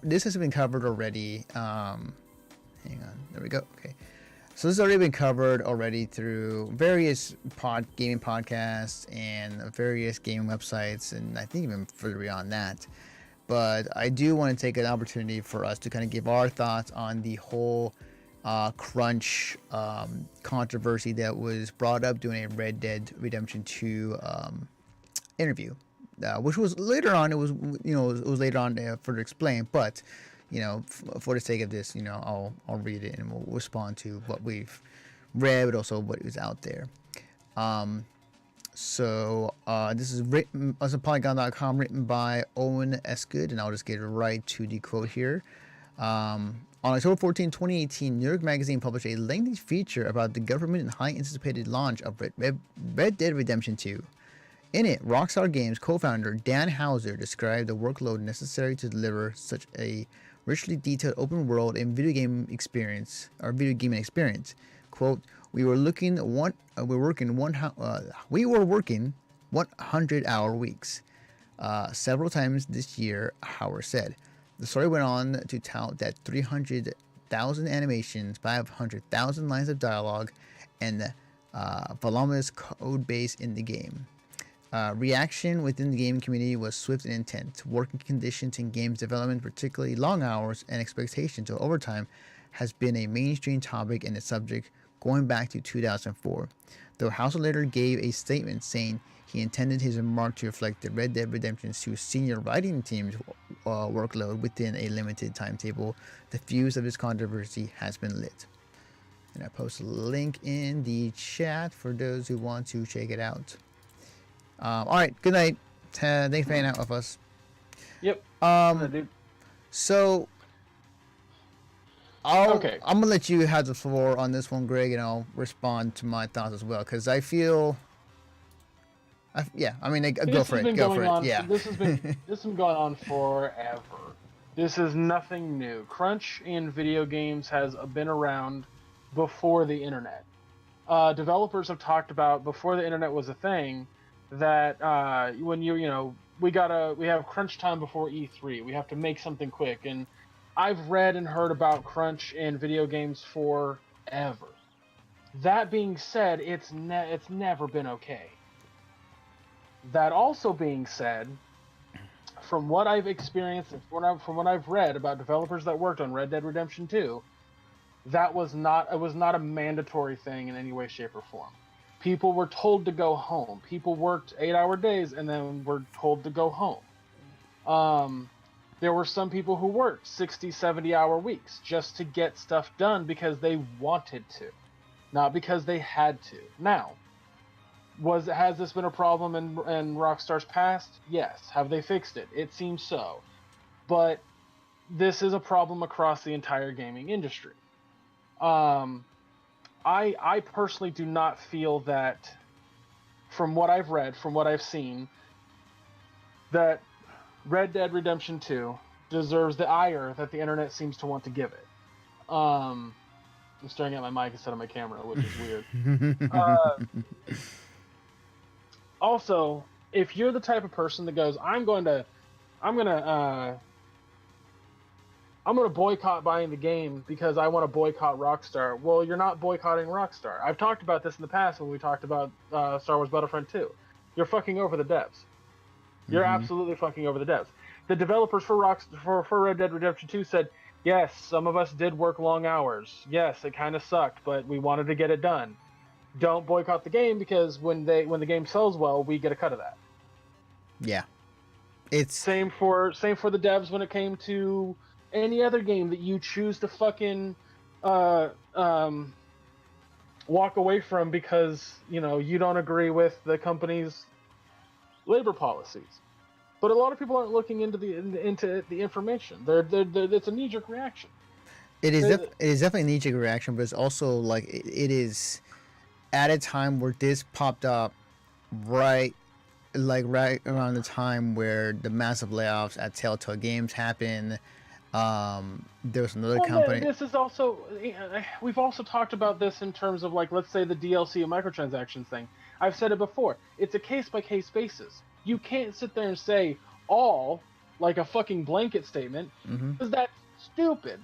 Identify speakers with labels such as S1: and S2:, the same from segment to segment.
S1: this has been covered already. Hang on, there we go. Okay, so this has already been covered already through various gaming podcasts and various gaming websites, and I think even further beyond that. But I do want to take an opportunity for us to kind of give our thoughts on the whole crunch controversy that was brought up during a Red Dead Redemption 2 interview, which was later on. It was it was later on further explained, but for the sake of this, I'll read it and we'll respond to what we've read, but also what is out there. So this is written as a Polygon.com, written by Owen Esgood, and I'll just get right to the quote here. On October 14, 2018, New York Magazine published a lengthy feature about the government and highly anticipated launch of Red Dead Redemption 2. In it, Rockstar Games co-founder Dan Houser described the workload necessary to deliver such a richly detailed open world and video gaming experience. Quote, we were working 100-hour weeks several times this year, Howard said. The story went on to tout that 300,000 animations, 500,000 lines of dialogue, and voluminous code base in the game. Reaction within the gaming community was swift and intense. Working conditions in games development, particularly long hours and expectations of overtime, has been a mainstream topic and a subject going back to 2004. Though Houser later gave a statement saying he intended his remark to reflect the Red Dead Redemption 2 senior writing team's workload within a limited timetable, the fuse of this controversy has been lit. And I post a link in the chat for those who want to check it out. All right, good night. Thanks for hanging out with us.
S2: Yep.
S1: So I'm gonna let you have the floor on this one, Greg, and I'll respond to my thoughts as well, because I feel, go for it. Yeah.
S2: This has been going on forever. This is nothing new. Crunch in video games has been around before the internet. Developers have talked about, before the internet was a thing, that when we have crunch time before E3. We have to make something quick, and I've read and heard about crunch in video games forever. That being said, it's never been okay. That also being said, from what I've experienced and from what I've read about developers that worked on Red Dead Redemption 2, it was not a mandatory thing in any way, shape, or form. People were told to go home. People worked 8-hour days and then were told to go home. There were some people who worked 60, 70-hour weeks just to get stuff done because they wanted to, not because they had to. Now, has this been a problem in Rockstar's past? Yes. Have they fixed it? It seems so. But this is a problem across the entire gaming industry. I personally do not feel that, from what I've read, from what I've seen, that Red Dead Redemption 2 deserves the ire that the internet seems to want to give it. I'm staring at my mic instead of my camera, which is weird. Also, if you're the type of person that goes, I'm gonna boycott buying the game because I want to boycott Rockstar. Well, you're not boycotting Rockstar. I've talked about this in the past when we talked about Star Wars Battlefront 2. You're fucking over the devs. You're absolutely fucking over the devs. The developers for Red Dead Redemption 2 said, yes, some of us did work long hours. Yes, it kind of sucked, but we wanted to get it done. Don't boycott the game because when the game sells well, we get a cut of that.
S1: Yeah. It's
S2: same for the devs when it came to any other game that you choose to fucking walk away from because you don't agree with the company's labor policies. But a lot of people aren't looking into the information. It's a knee-jerk reaction.
S1: It is definitely a knee-jerk reaction, but it's also like it is at a time where this popped up right around the time where the massive layoffs at Telltale Games happened. There was another company.
S2: This is also, we've also talked about this in terms of, like, let's say the DLC and microtransactions thing. I've said it before. It's a case-by-case basis. You can't sit there and say all like a fucking blanket statement,
S1: Mm-hmm.
S2: because that's stupid.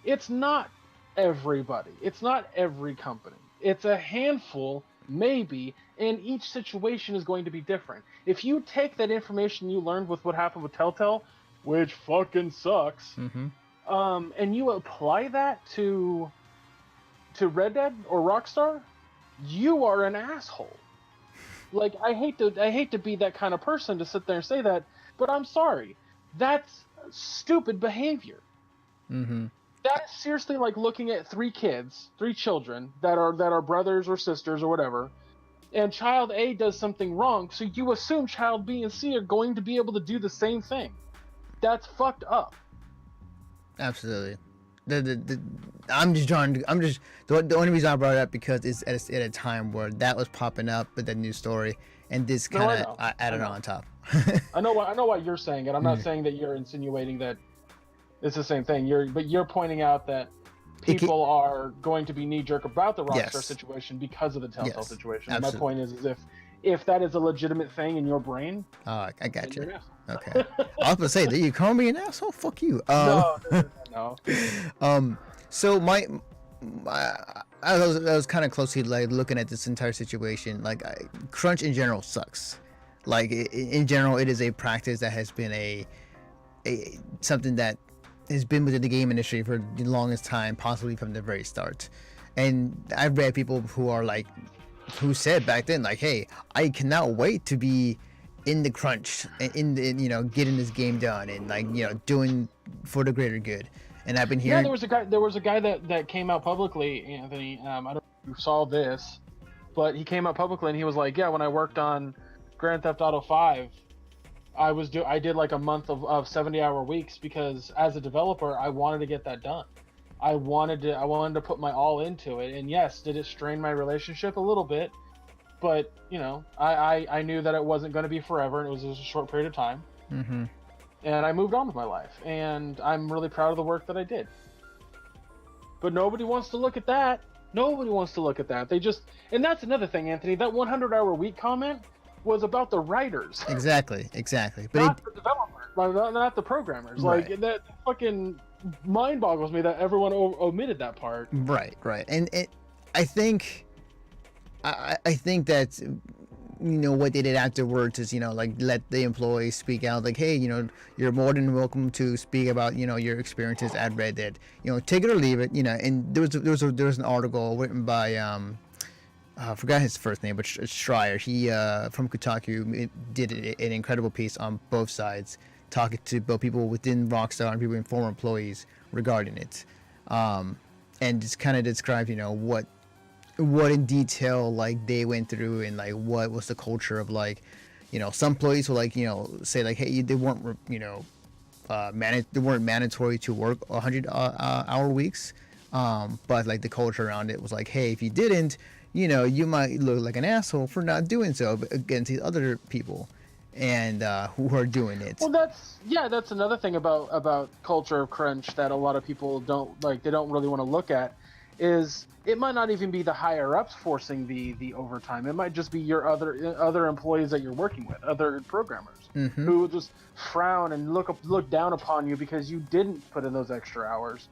S2: It's not everybody. It's not every company. It's a handful, maybe, and each situation is going to be different. If you take that information you learned with what happened with Telltale, which fucking sucks,
S1: Mm-hmm.
S2: and you apply that to Red Dead or Rockstar, you are an asshole. Like I hate to be that kind of person to sit there and say that, but I'm sorry. That's stupid behavior.
S1: Mm-hmm.
S2: That is seriously like looking at three children that are brothers or sisters or whatever, and child A does something wrong, so you assume child B and C are going to be able to do the same thing. That's fucked up.
S1: Absolutely. I'm just trying to. I'm just the only reason I brought it up because it's at a time where that was popping up with that news story, and this
S2: No, I
S1: kind
S2: know.
S1: of
S2: I
S1: added
S2: know.
S1: on top.
S2: I know why you're saying it. I'm not
S1: Mm.
S2: saying that you're insinuating that it's the same thing. But you're pointing out that
S1: It can,
S2: people are going to be knee jerk about the Rockstar
S1: yes,
S2: situation because of the Telltale
S1: yes,
S2: situation. And my
S1: absolutely.
S2: point is if that is a legitimate thing in your brain,
S1: I
S2: then
S1: got you.
S2: you're an asshole.
S1: Okay. I was gonna say, did you call me an asshole? Fuck you.
S2: No.
S1: Um. So I was kind of closely like looking at this entire situation. Like, crunch in general sucks. Like, in general, it is a practice that has been a something that has been within the game industry for the longest time, possibly from the very start. And I've read people who are like, who said back then, like, "Hey, I cannot wait to be in the crunch, getting this game done, and like, doing for the greater good." And I've been
S2: Yeah,
S1: hearing,
S2: there was a guy that came out publicly, Anthony. I don't know if you saw this, but he came out publicly and he was like, "Yeah, when I worked on Grand Theft Auto 5, I did like a month of 70-hour weeks because as a developer, I wanted to get that done. I wanted to put my all into it. And yes, did it strain my relationship a little bit? But I knew that it wasn't going to be forever, and it was just a short period of time.
S1: mm-hmm,
S2: And I moved on with my life, and I'm really proud of the work that I did. But nobody wants to look at that. Nobody wants to look at that. And that's another thing, Anthony. That 100-hour week comment was about the writers,
S1: exactly, but
S2: not the developers, not the programmers.
S1: right,
S2: Like that fucking mind boggles me that everyone omitted that part.
S1: right, and I think, I think that what they did afterwards is like let the employees speak out, like, hey, you're more than welcome to speak about your experiences at Red Dead, take it or leave it, and there was an article written by I forgot his first name, but Schreier, he from Kotaku, did an incredible piece on both sides, talking to both people within Rockstar and people and former employees regarding it, and just kind of describe what in detail like they went through, and like what was the culture of, like, some employees will, like, say like, hey, they weren't they weren't mandatory to work 100 hour weeks, but like the culture around it was like, hey, if you didn't, you might look like an asshole for not doing so against these other people, and who are doing it.
S2: Well, that's another thing about culture of crunch that a lot of people don't like. They don't really want to look at. Is it might not even be the higher ups forcing the overtime. It might just be your other employees that you're working with, other programmers,
S1: Mm-hmm.
S2: who just frown and look down upon you because you didn't put in those extra hours.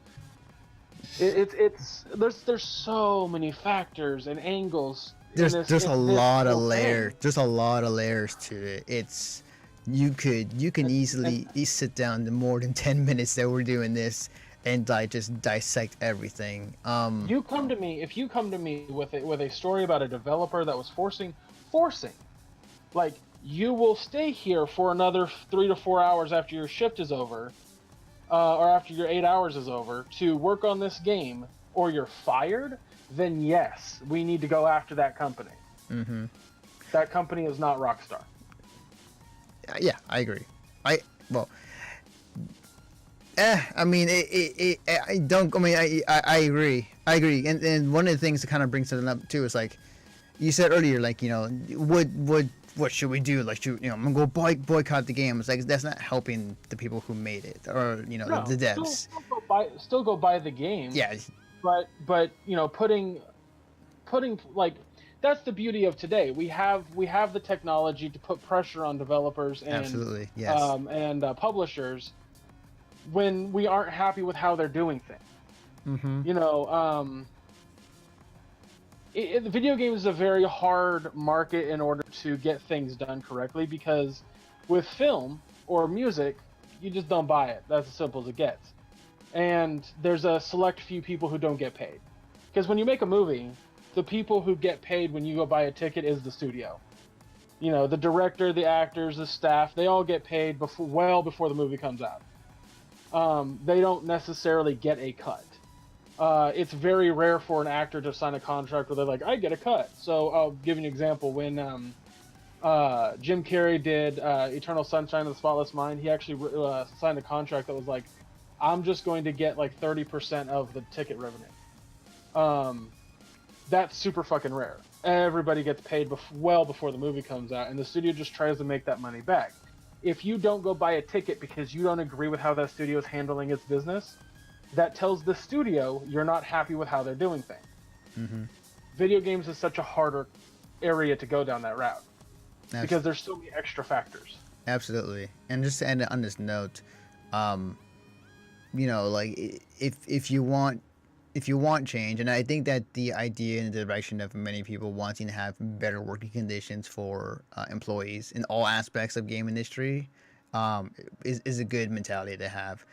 S2: There's so many factors and angles.
S1: There's a lot of
S2: whole
S1: layers.
S2: thing.
S1: There's a lot of layers to it. It's you can easily sit down the more than 10 minutes that we're doing this and just dissect everything.
S2: If you come to me with a story about a developer that was forcing, like, you will stay here for another 3 to 4 hours after your shift is over, or after your 8 hours is over to work on this game, or you're fired, then yes, we need to go after that company.
S1: Mm-hmm.
S2: That company is not Rockstar.
S1: Yeah, I agree. Well, I mean, I don't. I mean, I agree. And one of the things that kind of brings something up too is, like you said earlier, like, what should we do? Like, I'm gonna go boycott the game. It's like, that's not helping the people who made it, or
S2: No,
S1: the devs.
S2: still go buy the game.
S1: Yeah.
S2: But putting like that's the beauty of today. We have the technology to put pressure on developers
S1: Absolutely, yes.
S2: and publishers when we aren't happy with how they're doing things.
S1: Mm-hmm.
S2: You know, the video game is a very hard market in order to get things done correctly, because with film or music, you just don't buy it. That's as simple as it gets. And there's a select few people who don't get paid. Because when you make a movie, the people who get paid when you go buy a ticket is the studio. You know, the director, the actors, the staff, they all get paid well before the movie comes out. They don't necessarily get a cut. It's very rare for an actor to sign a contract where they're like, I get a cut. So I'll give you an example. When Jim Carrey did Eternal Sunshine of the Spotless Mind, he actually signed a contract that was like, I'm just going to get like 30% of the ticket revenue. That's super fucking rare. Everybody gets paid well before the movie comes out, and the studio just tries to make that money back. If you don't go buy a ticket because you don't agree with how that studio is handling its business, that tells the studio you're not happy with how they're doing things.
S1: Mm-hmm.
S2: Video games is such a harder area to go down that route because there's so many extra factors.
S1: Absolutely. And just to end on this note, you know, like if you want change, and I think that the idea and the direction of many people wanting to have better working conditions for employees in all aspects of game industry is a good mentality to have.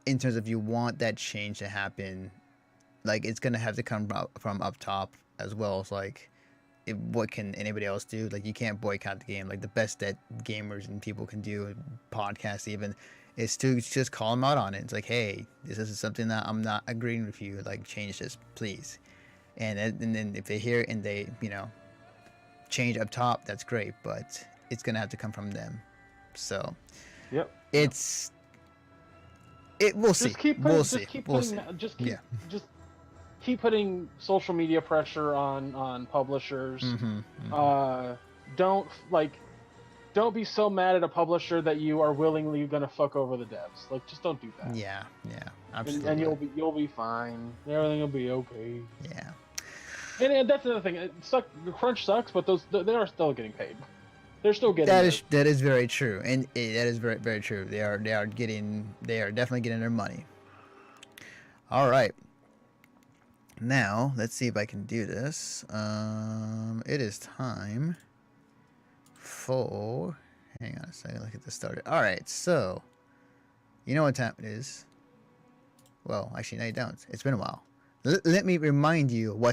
S1: In terms of you want that change to happen, like it's gonna have to come from up top as well as like what can anybody else do? Like you can't boycott the game. Like the best that gamers and people can do, podcasts even, is to just call them out on it. It's like, hey, this is something that I'm not agreeing with you. Like change this, please. And then if they hear it and they change up top, that's great. But it's gonna have to come from them. So
S2: Yep.
S1: We'll see. We'll see.
S2: Just keep putting social media pressure on publishers.
S1: Mm-hmm, mm-hmm.
S2: Don't be so mad at a publisher that you are willingly gonna fuck over the devs. Like, just don't do that.
S1: Yeah, absolutely.
S2: And you'll be fine. Everything will be okay.
S1: Yeah.
S2: And that's another thing. The crunch sucks, but they are still getting paid. They're still getting.
S1: That is very true, and that is very very true. They are definitely getting their money. All right. Now let's see if I can do this. It is time for. Hang on a second. Let's get this started. All right. So, you know what time it is? Well, actually, no, you don't. It's been a while. Let me remind you what